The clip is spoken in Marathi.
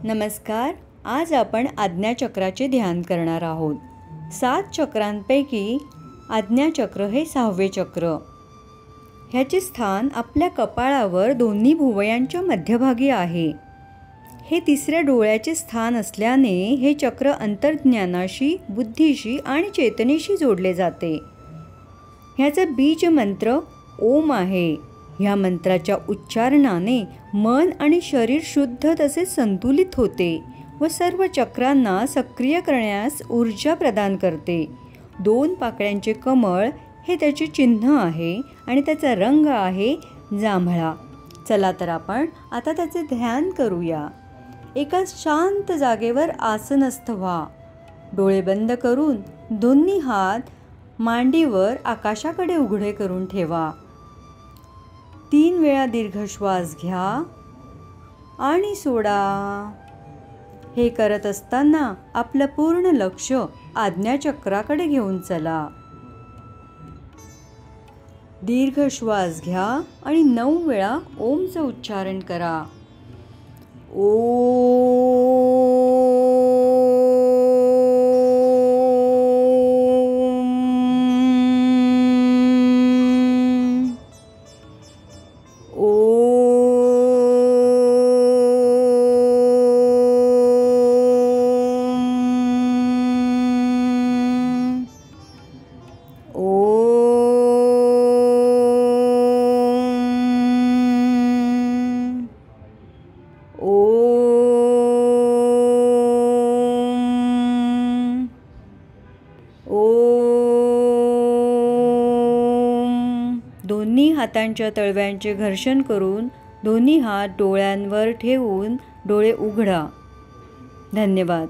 नमस्कार. आज आपण आज्ञाचक्राचे ध्यान करणार आहोत. 7 चक्रांपैकी आज्ञाचक्र हे 6वे चक्र. ह्याचे स्थान आपल्या कपाळावर दोन्ही भुवयांच्या मध्यभागी आहे. हे तिसऱ्या डोळ्याचे स्थान असल्याने हे चक्र अंतर्ज्ञानाशी, बुद्धीशी आणि चेतनेशी जोडले जाते. ह्याचा बीज मंत्र ओम आहे. ह्या मंत्राच्या उच्चारणाने मन आणि शरीर शुद्ध तसेच संतुलित होते व सर्व चक्रांना सक्रिय करण्यास ऊर्जा प्रदान करते. 2 पाकळ्यांचे कमळ हे त्याचे चिन्ह आहे आणि त्याचा रंग आहे जांभळा. चला तर आपण आता त्याचे ध्यान करूया. एका शांत जागेवर आसनस्थ व्हा. डोळे बंद करून दोन्ही हात मांडीवर आकाशाकडे उघडे करून ठेवा. 3 वेळा दीर्घ श्वास घ्या आणि सोडा. हे करत असताना आपलं पूर्ण लक्ष आज्ञाचक्राकडे घेऊन चला. दीर्घ श्वास घ्या आणि 9 वेळा ओमचं उच्चारण करा. दोन्ही हातांच्या तळव्यांचे घर्षण करून दोन्ही हात डोळ्यांवर ठेवून डोळे उघडा. धन्यवाद.